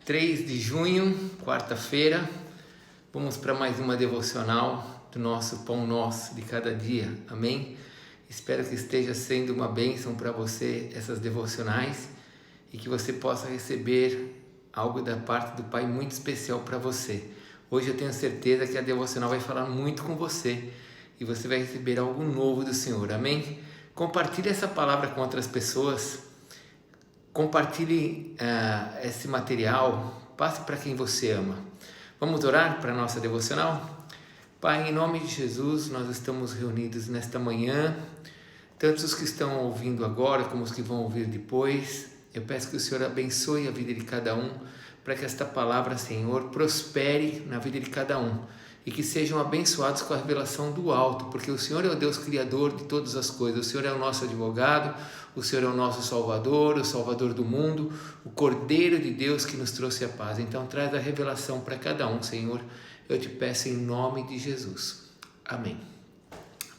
3 de junho, quarta-feira, vamos para mais uma devocional do nosso Pão Nosso de cada dia, amém? Espero que esteja sendo uma bênção para você essas devocionais e que você possa receber algo da parte do Pai muito especial para você. Hoje eu tenho certeza que a devocional vai falar muito com você e você vai receber algo novo do Senhor, amém? Compartilhe essa palavra com outras pessoas. Compartilhe esse material, passe para quem você ama. Vamos orar para a nossa devocional? Pai, em nome de Jesus, nós estamos reunidos nesta manhã, tanto os que estão ouvindo agora como os que vão ouvir depois. Eu peço que o Senhor abençoe a vida de cada um, para que esta palavra, Senhor, prospere na vida de cada um e que sejam abençoados com a revelação do alto, porque o Senhor é o Deus Criador de todas as coisas. O Senhor é o nosso advogado, o Senhor é o nosso Salvador, o Salvador do mundo, o Cordeiro de Deus que nos trouxe a paz. Então traz a revelação para cada um, Senhor. Eu te peço em nome de Jesus. Amém.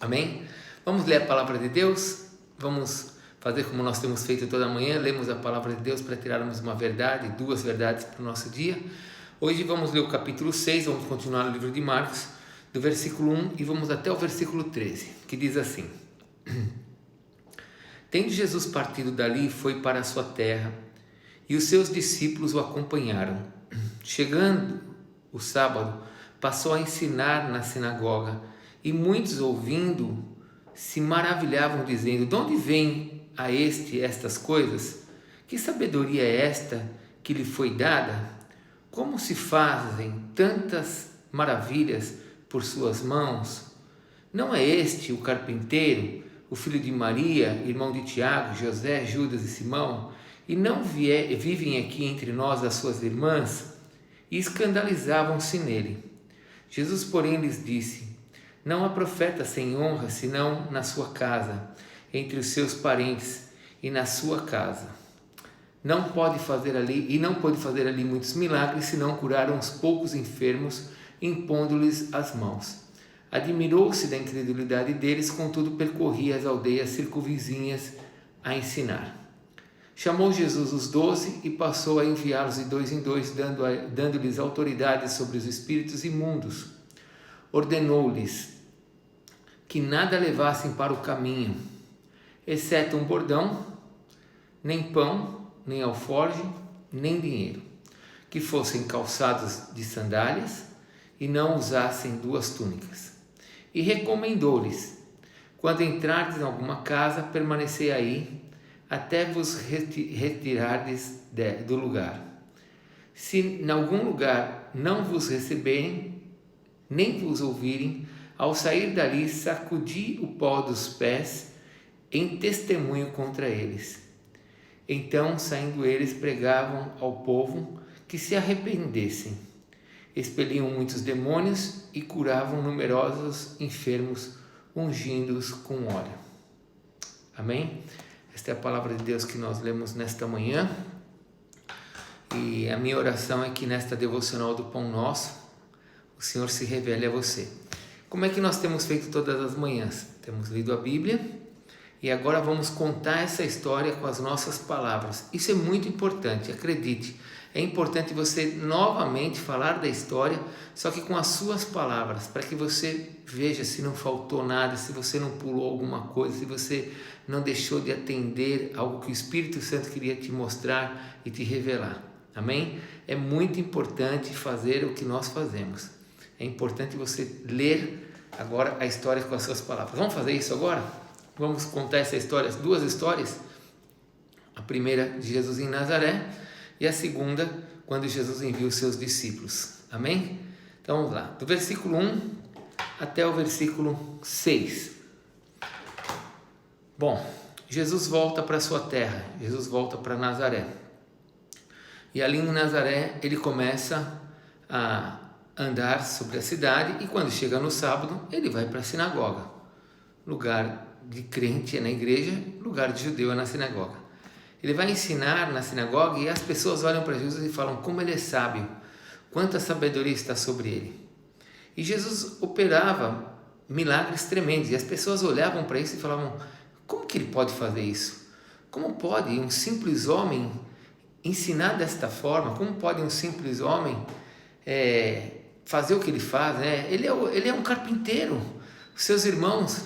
Amém? Vamos ler a palavra de Deus? Vamos fazer como nós temos feito toda manhã, lemos a palavra de Deus para tirarmos uma verdade, duas verdades para o nosso dia. Hoje vamos ler o capítulo 6, vamos continuar no livro de Marcos, do versículo 1 e vamos até o versículo 13, que diz assim: Tendo Jesus partido dali, foi para a sua terra, e os seus discípulos o acompanharam. Chegando o sábado, passou a ensinar na sinagoga, e muitos ouvindo se maravilhavam, dizendo: De onde vem a estas coisas? Que sabedoria é esta que lhe foi dada? Como se fazem tantas maravilhas por suas mãos? Não é este o carpinteiro, o filho de Maria, irmão de Tiago, José, Judas e Simão? E não vivem aqui entre nós as suas irmãs? E escandalizavam-se nele. Jesus, porém, lhes disse: Não há profeta sem honra, senão na sua casa, entre os seus parentes e na sua casa. Não pôde fazer ali muitos milagres, senão curar uns poucos enfermos, impondo-lhes as mãos. Admirou-se da incredulidade deles, contudo percorria as aldeias circunvizinhas a ensinar. Chamou Jesus os 12 e passou a enviá-los de dois em dois, dando-lhes autoridade sobre os espíritos imundos. Ordenou-lhes que nada levassem para o caminho, exceto um bordão, nem pão, nem alforje, nem dinheiro, que fossem calçados de sandálias e não usassem 2 túnicas. E recomendou-lhes: Quando entrardes em alguma casa, permanecei aí, até vos retirardes do lugar. Se em algum lugar não vos receberem, nem vos ouvirem, ao sair dali, sacudi o pó dos pés em testemunho contra eles. Então, saindo eles, pregavam ao povo que se arrependessem. Expeliam muitos demônios e curavam numerosos enfermos, ungindo-os com óleo. Amém? Esta é a palavra de Deus que nós lemos nesta manhã. E a minha oração é que nesta devocional do Pão Nosso, o Senhor se revele a você. Como é que nós temos feito todas as manhãs? Temos lido a Bíblia. E agora vamos contar essa história com as nossas palavras. Isso é muito importante, acredite. É importante você novamente falar da história, só que com as suas palavras, para que você veja se não faltou nada, se você não pulou alguma coisa, se você não deixou de atender algo que o Espírito Santo queria te mostrar e te revelar. Amém? É muito importante fazer o que nós fazemos. É importante você ler agora a história com as suas palavras. Vamos fazer isso agora? Vamos contar essa história, 2 histórias. A primeira de Jesus em Nazaré e a segunda quando Jesus envia os seus discípulos. Amém? Então vamos lá, do versículo 1 até o versículo 6. Bom, Jesus volta para a sua terra, Jesus volta para Nazaré. E ali em Nazaré ele começa a andar sobre a cidade e quando chega no sábado ele vai para a sinagoga, lugar de crente é na igreja, lugar de judeu é na sinagoga. Ele vai ensinar na sinagoga e as pessoas olham para Jesus e falam: como ele é sábio, quanta sabedoria está sobre ele. E Jesus operava milagres tremendos e as pessoas olhavam para isso e falavam: como que ele pode fazer isso? Como pode um simples homem ensinar desta forma, como pode um simples homem fazer o que ele faz, né? Ele é um carpinteiro. Os seus irmãos,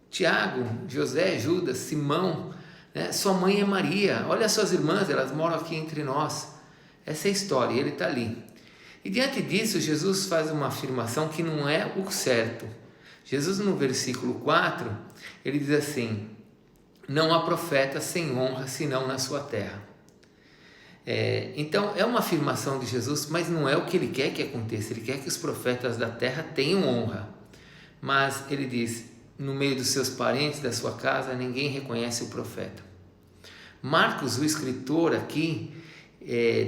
Tiago, José, Judas, Simão, né? Sua mãe é Maria, olha as suas irmãs, elas moram aqui entre nós. Essa é a história, ele está ali. E diante disso, Jesus faz uma afirmação que não é o certo. Jesus, no versículo 4, ele diz assim: não há profeta sem honra senão na sua terra. Então, é uma afirmação de Jesus, mas não é o que ele quer que aconteça. Ele quer que os profetas da terra tenham honra. Mas ele diz: no meio dos seus parentes, da sua casa, ninguém reconhece o profeta. Marcos, o escritor aqui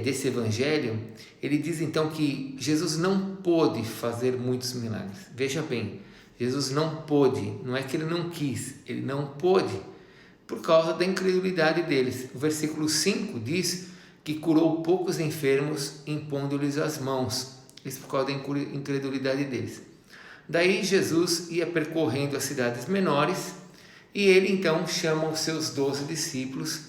desse evangelho, ele diz então que Jesus não pôde fazer muitos milagres. Veja bem, Jesus não pôde, não é que ele não quis, ele não pôde por causa da incredulidade deles. O versículo 5 diz que curou poucos enfermos impondo-lhes as mãos. Isso por causa da incredulidade deles. Daí Jesus ia percorrendo as cidades menores e ele então chama os seus 12 discípulos,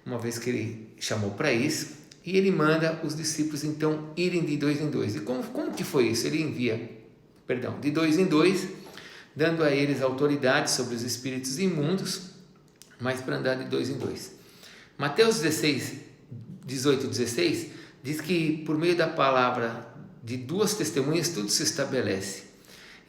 uma vez que ele chamou para isso, e ele manda os discípulos então irem de 2 em 2. E como que foi isso? Ele envia, de 2 em 2, dando a eles autoridade sobre os espíritos imundos, mas para andar de 2 em 2. Mateus 18, 16 diz que por meio da palavra de 2 testemunhas tudo se estabelece.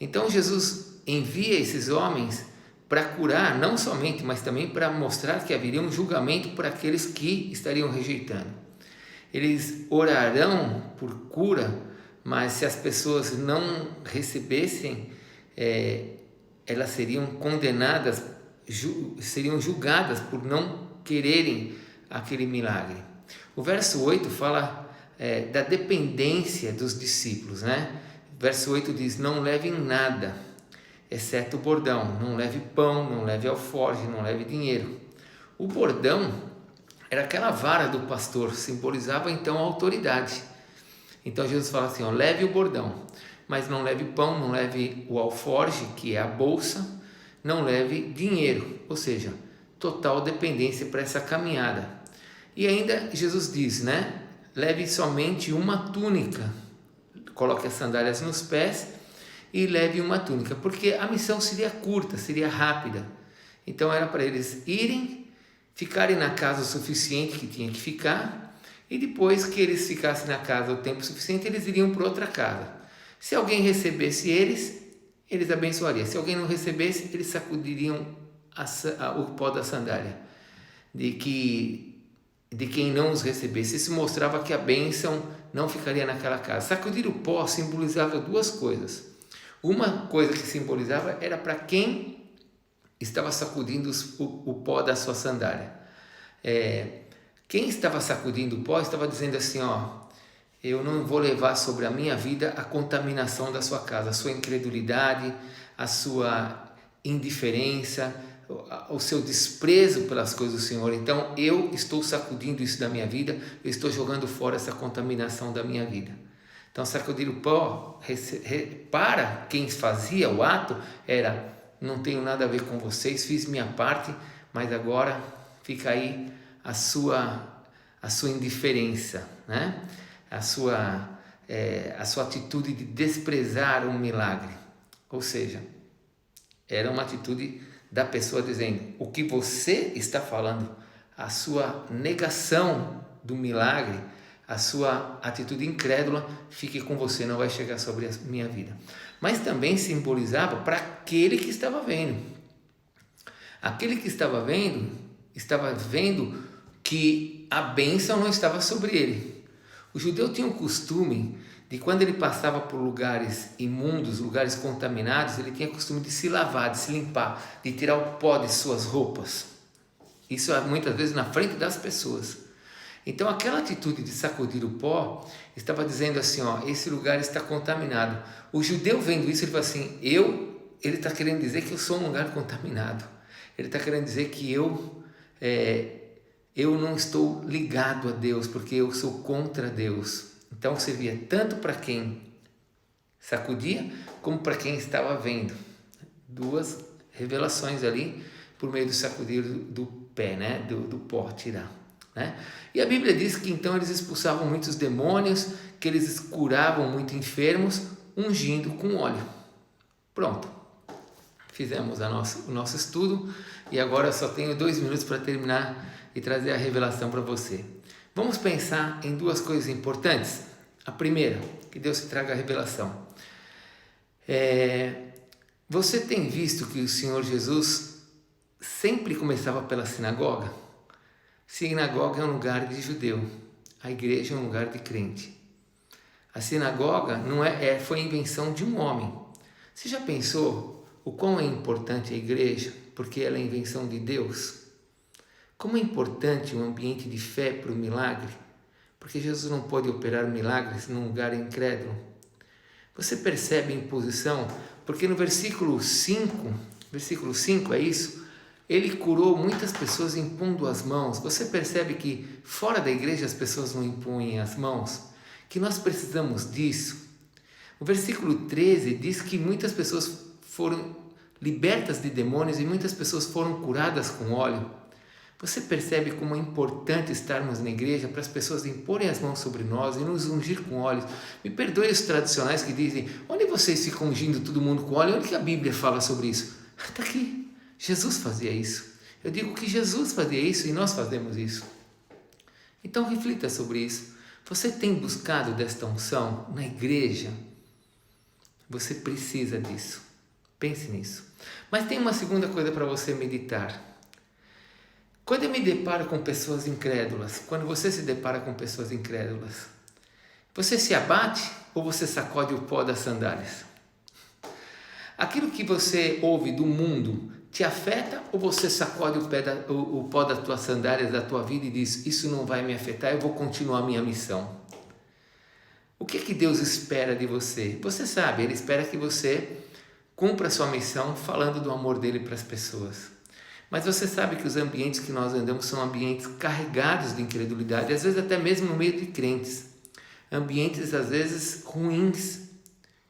Então Jesus envia esses homens para curar, não somente, mas também para mostrar que haveria um julgamento por aqueles que estariam rejeitando. Eles orarão por cura, mas se as pessoas não recebessem, elas seriam condenadas, seriam julgadas por não quererem aquele milagre. O verso 8 fala da dependência dos discípulos, né? Verso 8 diz: não levem nada, exceto o bordão, não leve pão, não leve alforje, não leve dinheiro. O bordão era aquela vara do pastor, simbolizava então a autoridade. Então Jesus fala assim: leve o bordão, mas não leve pão, não leve o alforje, que é a bolsa, não leve dinheiro, ou seja, total dependência para essa caminhada. E ainda Jesus diz, né? Leve somente uma túnica, coloque as sandálias nos pés e leve uma túnica, porque a missão seria curta, seria rápida. Então era para eles irem, ficarem na casa o suficiente que tinha que ficar, e depois que eles ficassem na casa o tempo suficiente, eles iriam para outra casa. Se alguém recebesse eles abençoariam. Se alguém não recebesse, eles sacudiriam o pó da sandália de quem não os recebesse. Isso mostrava que a bênção não ficaria naquela casa. Sacudir o pó simbolizava 2 coisas. Uma coisa que simbolizava era para quem estava sacudindo o pó da sua sandália. Quem estava sacudindo o pó estava dizendo assim: eu não vou levar sobre a minha vida a contaminação da sua casa, a sua incredulidade, a sua indiferença, o seu desprezo pelas coisas do Senhor. Então eu estou sacudindo isso da minha vida, eu estou jogando fora essa contaminação da minha vida. Então sacudir o pó para quem fazia o ato era: não tenho nada a ver com vocês, fiz minha parte, mas agora fica aí a sua indiferença, né? A sua atitude de desprezar um milagre. Ou seja, era uma atitude da pessoa dizendo: o que você está falando, a sua negação do milagre, a sua atitude incrédula, fique com você, não vai chegar sobre a minha vida. Mas também simbolizava para aquele que estava vendo. Aquele que estava vendo que a bênção não estava sobre ele. O judeu tinha um costume de, quando ele passava por lugares imundos, lugares contaminados, ele tinha o costume de se lavar, de se limpar, de tirar o pó de suas roupas. Isso muitas vezes na frente das pessoas. Então aquela atitude de sacudir o pó estava dizendo assim: esse lugar está contaminado. O judeu vendo isso, ele fala assim: ele está querendo dizer que eu sou um lugar contaminado. Ele está querendo dizer que eu não estou ligado a Deus, porque eu sou contra Deus. Então servia tanto para quem sacudia, como para quem estava vendo. 2 revelações ali, por meio do sacudir do pé, né? do pó tirar. né? E a Bíblia diz que então eles expulsavam muitos demônios, que eles curavam muitos enfermos, ungindo com óleo. Pronto, fizemos o nosso estudo e agora eu só tenho 2 minutos para terminar e trazer a revelação para você. Vamos pensar em 2 coisas importantes. A primeira, que Deus te traga a revelação. Você tem visto que o Senhor Jesus sempre começava pela sinagoga? Sinagoga é um lugar de judeu, a igreja é um lugar de crente. A sinagoga foi invenção de um homem. Você já pensou o quão é importante a igreja, porque ela é a invenção de Deus? Como é importante um ambiente de fé para o milagre, porque Jesus não pode operar milagres num lugar incrédulo. Você percebe a imposição? Porque no versículo 5 é isso, ele curou muitas pessoas impondo as mãos. Você percebe que fora da igreja as pessoas não impõem as mãos? Que nós precisamos disso. O versículo 13 diz que muitas pessoas foram libertas de demônios e muitas pessoas foram curadas com óleo. Você percebe como é importante estarmos na igreja para as pessoas imporem as mãos sobre nós e nos ungir com óleos? Me perdoe os tradicionais que dizem, onde vocês ficam ungindo todo mundo com óleo? Onde que a Bíblia fala sobre isso? Está aqui, Jesus fazia isso. Eu digo que Jesus fazia isso e nós fazemos isso. Então reflita sobre isso. Você tem buscado desta unção na igreja? Você precisa disso. Pense nisso. Mas tem uma segunda coisa para você meditar. Quando eu me deparo com pessoas incrédulas, quando você se depara com pessoas incrédulas, você se abate ou você sacode o pó das sandálias? Aquilo que você ouve do mundo te afeta ou você sacode o pó das tuas sandálias da tua vida e diz, isso não vai me afetar, eu vou continuar a minha missão? O que Deus espera de você? Você sabe, Ele espera que você cumpra a sua missão falando do amor dele para as pessoas. Mas você sabe que os ambientes que nós andamos são ambientes carregados de incredulidade, às vezes até mesmo no meio de crentes. Ambientes às vezes ruins.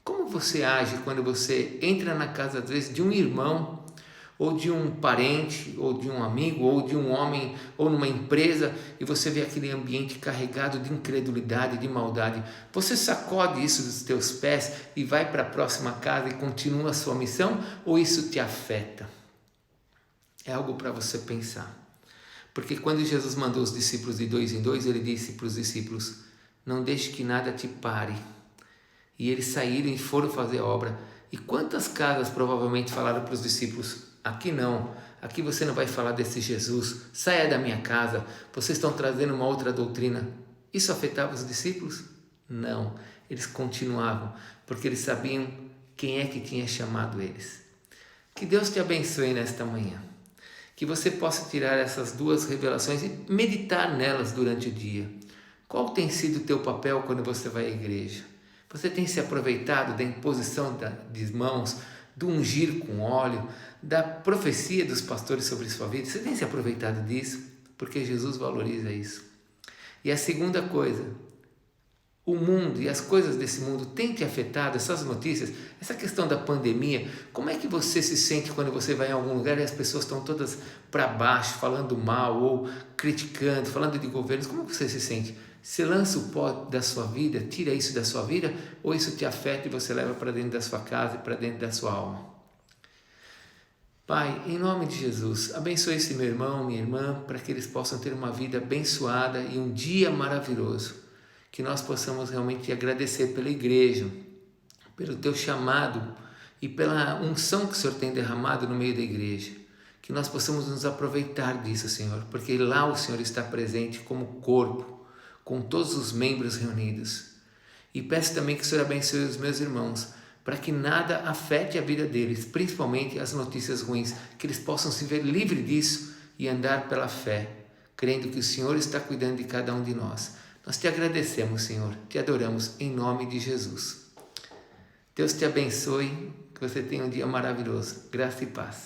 Como você age quando você entra na casa às vezes de um irmão, ou de um parente, ou de um amigo, ou de um homem, ou numa empresa, e você vê aquele ambiente carregado de incredulidade, de maldade? Você sacode isso dos teus pés e vai para a próxima casa e continua a sua missão, ou isso te afeta? É algo para você pensar. Porque quando Jesus mandou os discípulos de 2 em 2, ele disse para os discípulos, não deixe que nada te pare. E eles saíram e foram fazer a obra. E quantas casas provavelmente falaram para os discípulos, aqui não, aqui você não vai falar desse Jesus, saia da minha casa, vocês estão trazendo uma outra doutrina. Isso afetava os discípulos? Não, eles continuavam, porque eles sabiam quem é que tinha chamado eles. Que Deus te abençoe nesta manhã. Que você possa tirar essas 2 revelações e meditar nelas durante o dia. Qual tem sido o teu papel quando você vai à igreja? Você tem se aproveitado da imposição de mãos, do ungir com óleo, da profecia dos pastores sobre sua vida? Você tem se aproveitado disso? Porque Jesus valoriza isso. E a segunda coisa, o mundo e as coisas desse mundo têm te afetado, essas notícias, essa questão da pandemia? Como é que você se sente quando você vai em algum lugar e as pessoas estão todas para baixo, falando mal ou criticando, falando de governos? Como você se sente? Você lança o pó da sua vida, tira isso da sua vida, ou isso te afeta e você leva para dentro da sua casa e para dentro da sua alma? Pai, em nome de Jesus, abençoe esse meu irmão, minha irmã, para que eles possam ter uma vida abençoada e um dia maravilhoso. Que nós possamos realmente agradecer pela igreja, pelo teu chamado e pela unção que o Senhor tem derramado no meio da igreja. Que nós possamos nos aproveitar disso, Senhor, porque lá o Senhor está presente como corpo, com todos os membros reunidos. E peço também que o Senhor abençoe os meus irmãos, para que nada afete a vida deles, principalmente as notícias ruins, que eles possam se ver livres disso e andar pela fé, crendo que o Senhor está cuidando de cada um de nós. Nós te agradecemos, Senhor, te adoramos em nome de Jesus. Deus te abençoe, que você tenha um dia maravilhoso. Graça e paz.